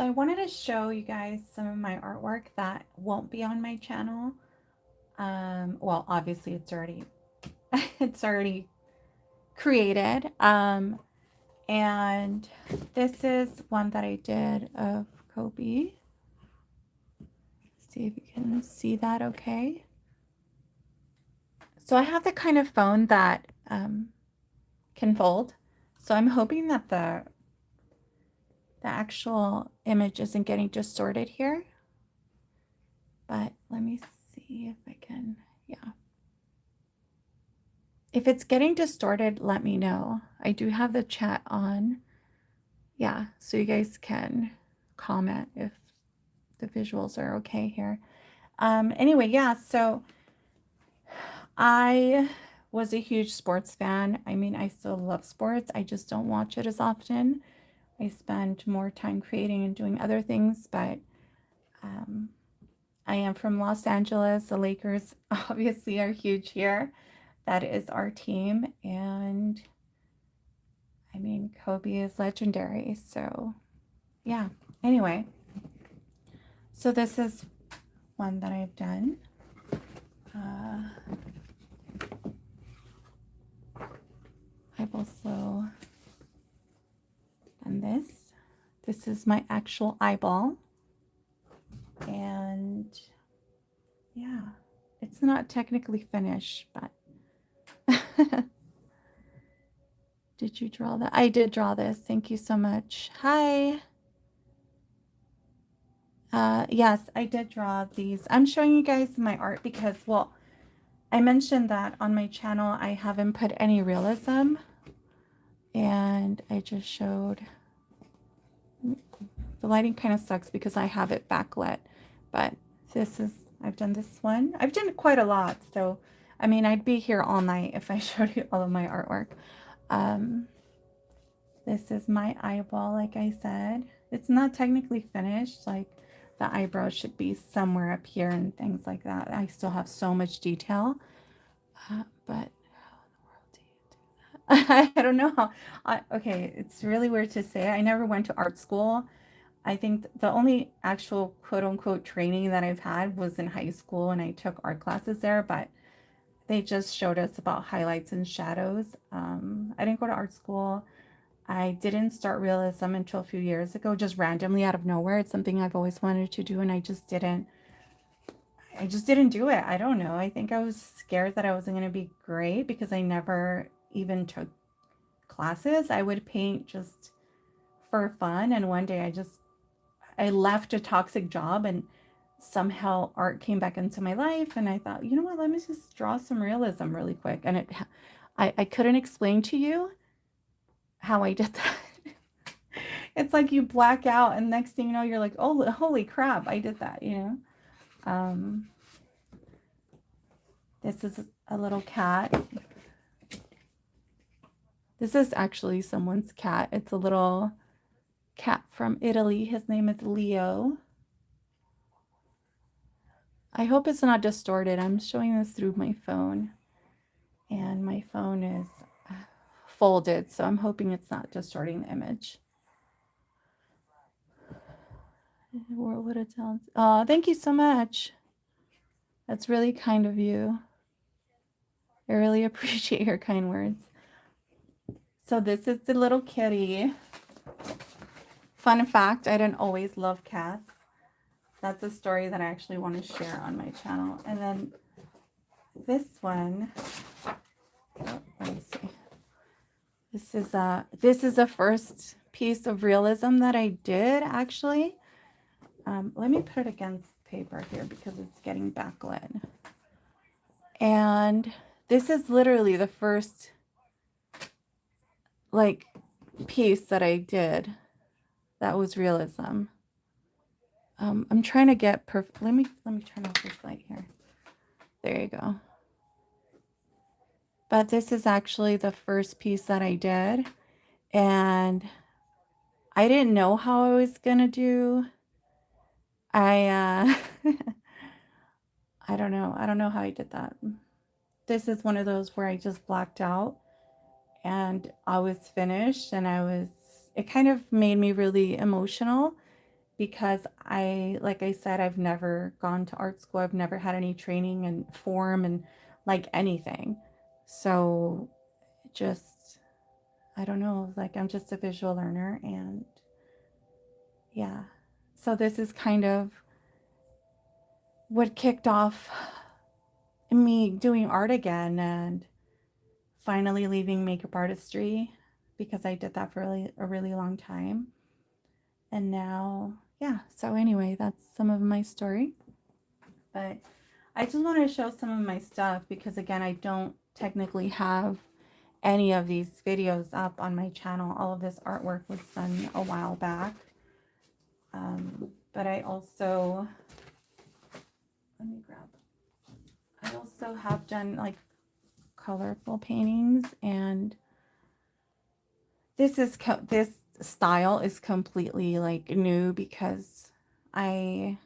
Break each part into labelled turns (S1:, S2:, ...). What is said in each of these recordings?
S1: So I wanted to show you guys some of my artwork that won't be on my channel. Well, obviously it's already it's already created. And this is one that I did of Kobe. See if you can see that okay. So I have the kind of phone that can fold. So I'm hoping that the actual image isn't getting distorted here. But let me see if I can, yeah. If it's getting distorted, let me know. I do have the chat on. Yeah, so you guys can comment if the visuals are okay here. Anyway, yeah, so I was a huge sports fan. I mean, I still love sports. I just don't watch it as often. I spend more time creating and doing other things, but um, I am from Los Angeles. The Lakers obviously are huge here. That is our team. And I mean, Kobe is legendary. So, yeah. Anyway, so this is one that I've done. I've also done this. This is my actual eyeball. And yeah, it's not technically finished, but did you draw that? I did draw this. Thank you so much. Hi. Yes, I did draw these. I'm showing you guys my art because, well, I mentioned that on my channel I haven't put any realism, and I just showed, the lighting kind of sucks because I have it backlit, but this is, I've done this one. I've done quite a lot, so I mean, I'd be here all night if I showed you all of my artwork. This is my eyeball, like I said. It's not technically finished, like the eyebrows should be somewhere up here and things like that. I still have so much detail, but how in the world do you do that? I don't know how. Okay, it's really weird to say. I never went to art school. I think the only actual quote unquote training that I've had was in high school, and I took art classes there, but they just showed us about highlights and shadows. I didn't go to art school. I didn't start realism until a few years ago, just randomly out of nowhere. It's something I've always wanted to do, and I just didn't do it. I don't know. I think I was scared that I wasn't going to be great because I never even took classes. I would paint just for fun, and one day I left a toxic job, and somehow art came back into my life, and I thought, you know what, let me just draw some realism really quick. And I couldn't explain to you how I did that. It's like you black out, and next thing you know, you're like, oh, holy crap, I did that, you know. This is a little cat. This is actually someone's cat. It's a little cat from Italy. His name is Leo. I hope it's not distorted. I'm showing this through my phone, and my phone is folded, so I'm hoping it's not distorting the image. What a talent. Oh, thank you so much. That's really kind of you. I really appreciate your kind words. So this is the little kitty. Fun fact, I didn't always love cats. That's a story that I actually want to share on my channel. And then this one, oh, let me see. This is a first piece of realism that I did actually. Let me put it against paper here because it's getting backlit. And this is literally the first like piece that I did that was realism. I'm trying to get perfect. Let me turn off this light here. There you go. But this is actually the first piece that I did, and I didn't know how I was gonna do. I I don't know. I don't know how I did that. This is one of those where I just blacked out and I was finished, and it kind of made me really emotional because like I said, I've never gone to art school. I've never had any training in form and like anything. So just, I don't know, like I'm just a visual learner. And yeah, so this is kind of what kicked off me doing art again and finally leaving makeup artistry, because I did that for a really long time. And now, yeah, so anyway, that's some of my story. But I just want to show some of my stuff because, again, I don't technically have any of these videos up on my channel. All of this artwork was done a while back. But I also, I also have done like colorful paintings, and this style is completely like new because I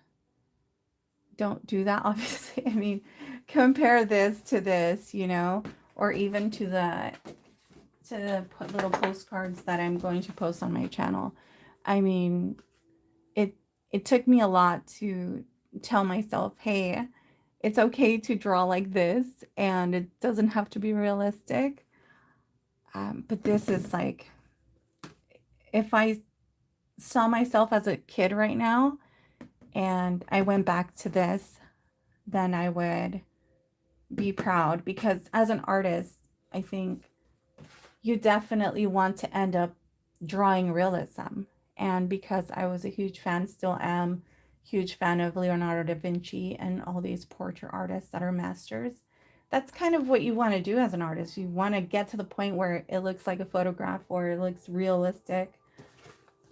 S1: don't do that, obviously. I mean, compare this to this, you know, or even to the little postcards that I'm going to post on my channel. I mean, it took me a lot to tell myself, hey, it's okay to draw like this and it doesn't have to be realistic. But this is like, if I saw myself as a kid right now and I went back to this, then I would be proud, because as an artist, I think you definitely want to end up drawing realism. And because I was a huge fan, still am, huge fan of Leonardo da Vinci and all these portrait artists that are masters, that's kind of what you want to do as an artist. You want to get to the point where it looks like a photograph or it looks realistic.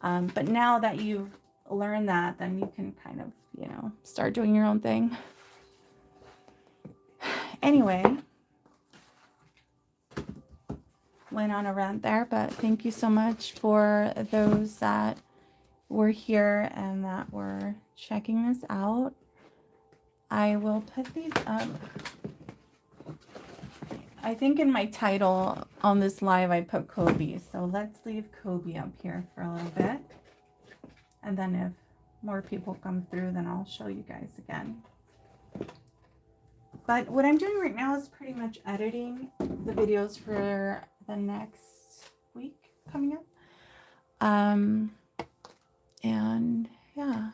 S1: But now that you've learned that, then you can kind of, you know, start doing your own thing. Anyway, went on a rant there, but thank you so much for those that were here and that were checking this out. I will put these up. I think in my title on this live I put Kobe, so let's leave Kobe up here for a little bit, and then if more people come through, then I'll show you guys again. But what I'm doing right now is pretty much editing the videos for the next week coming up. And yeah.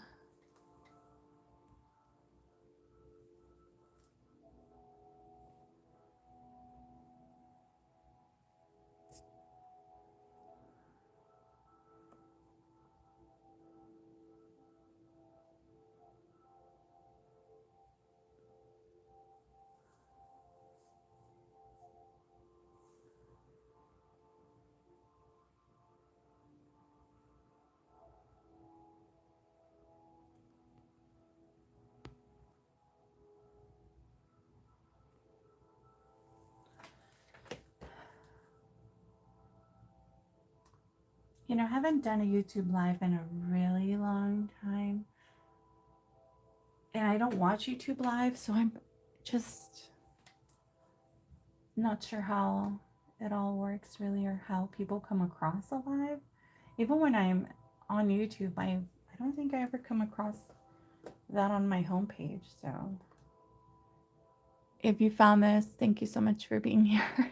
S1: You know, I haven't done a YouTube live in a really long time. And I don't watch YouTube live, so I'm just not sure how it all works really, or how people come across a live. Even when I'm on YouTube, I don't think I ever come across that on my homepage. So if you found this, thank you so much for being here.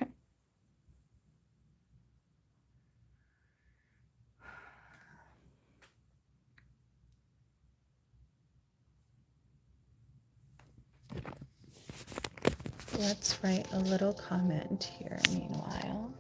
S1: Let's write a little comment here meanwhile.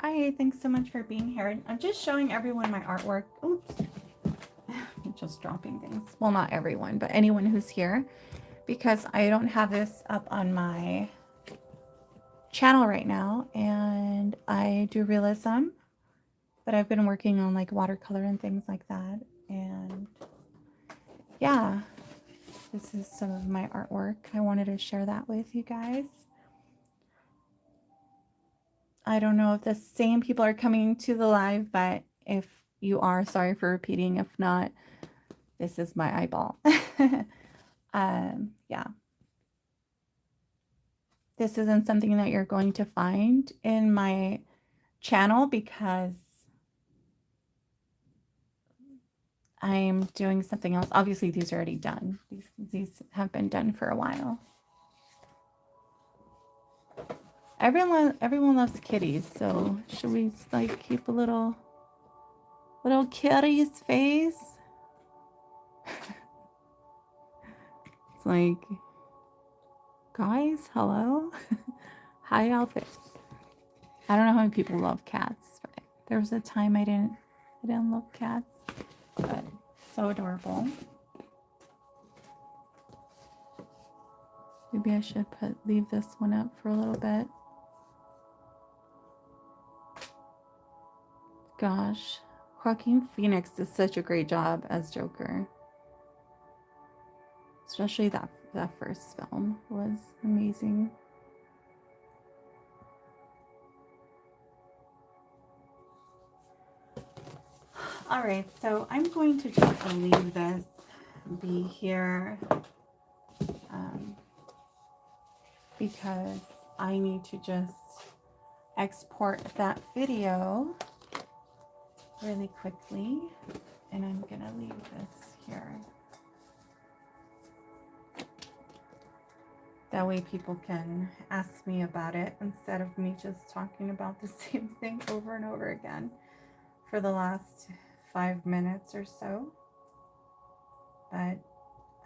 S1: Hi, thanks so much for being here. I'm just showing everyone my artwork. Oops. I'm just dropping things. Well, not everyone, but anyone who's here, because I don't have this up on my channel right now, and I do realism, but I've been working on like watercolor and things like that. And yeah, this is some of my artwork. I wanted to share that with you guys. I don't know if the same people are coming to the live, but if you are, sorry for repeating. If not, this is my eyeball. Yeah. This isn't something that you're going to find in my channel because I'm doing something else. Obviously, these are already done. These have been done for a while. Everyone loves kitties, so should we like keep a little kitty's face? It's like, guys, hello. Hi, Alfred. I don't know how many people love cats, but there was a time I didn't love cats, but so adorable. Maybe I should leave this one up for a little bit. Gosh, Joaquin Phoenix did such a great job as Joker. Especially that first film was amazing. All right, so I'm going to just leave this be here because I need to just export that video really quickly, and I'm gonna leave this here. That way people can ask me about it instead of me just talking about the same thing over and over again for the last 5 minutes or so. But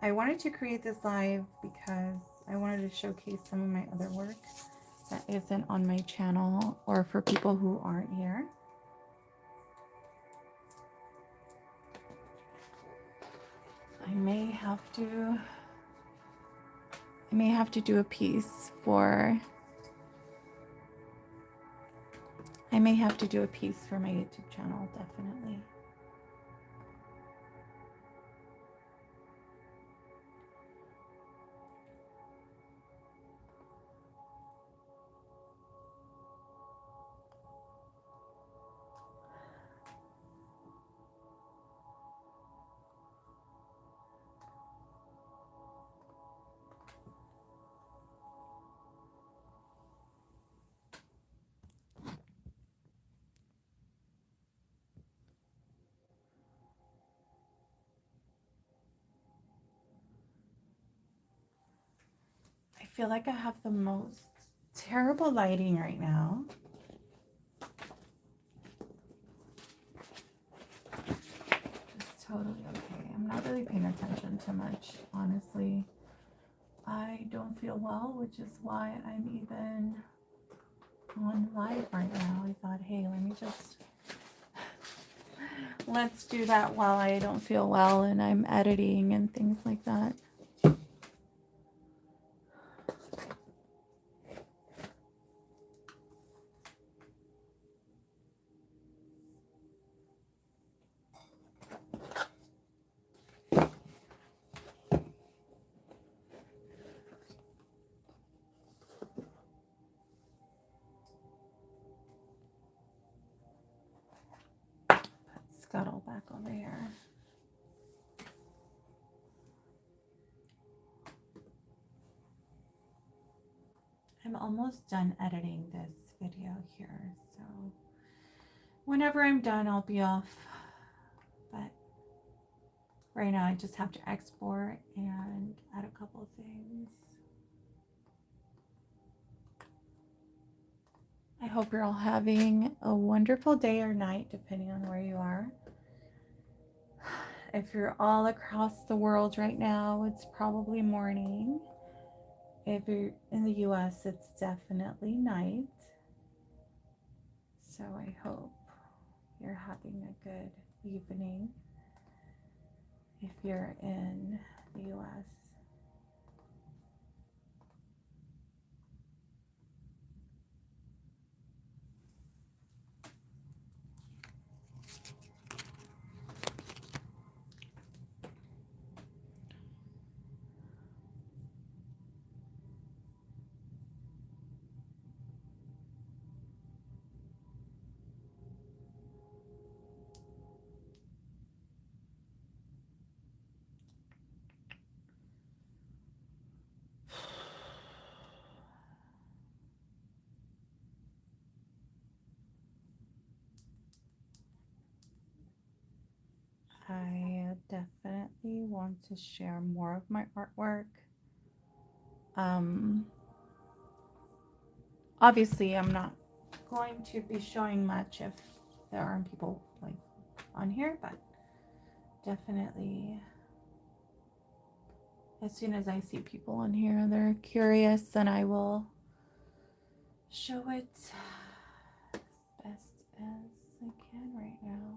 S1: I wanted to create this live because I wanted to showcase some of my other work that isn't on my channel, or for people who aren't here. I may have to do a piece for my YouTube channel, definitely. I feel like I have the most terrible lighting right now. It's totally okay. I'm not really paying attention to much, honestly. I don't feel well, which is why I'm even on live right now. I thought, hey, let's do that while I don't feel well and I'm editing and things like that. Scuttle back over here. I'm almost done editing this video here, so whenever I'm done, I'll be off. But right now, I just have to export and add a couple of things. I hope you're all having a wonderful day or night, depending on where you are. If you're all across the world right now, it's probably morning. If you're in the US, it's definitely night. So I hope you're having a good evening if you're in the US. I definitely want to share more of my artwork. Obviously, I'm not going to be showing much if there aren't people like on here, but definitely as soon as I see people on here and they're curious, then I will show it as best as I can right now.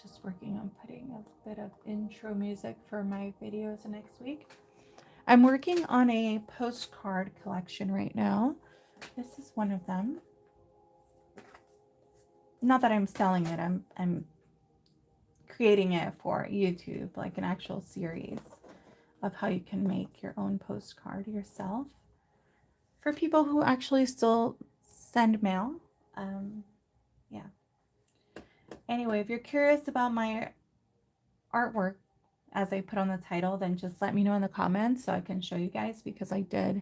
S1: Just working on putting a bit of intro music for my videos next week. I'm working on a postcard collection right now. This is one of them. Not that I'm selling it, I'm creating it for YouTube, like an actual series of how you can make your own postcard yourself for people who actually still send mail. Yeah. Anyway, if you're curious about my artwork, as I put on the title, then just let me know in the comments so I can show you guys, because I did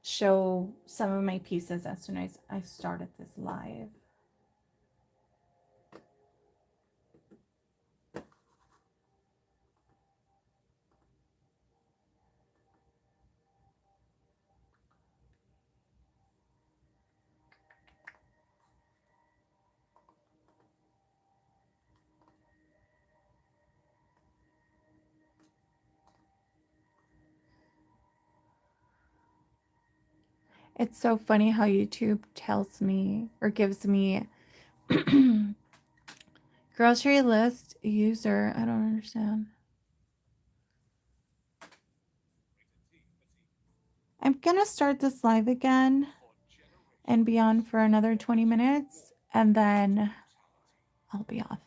S1: show some of my pieces as soon as I started this live. It's so funny how YouTube tells me or gives me grocery list user. I don't understand. I'm gonna start this live again and be on for another 20 minutes, and then I'll be off.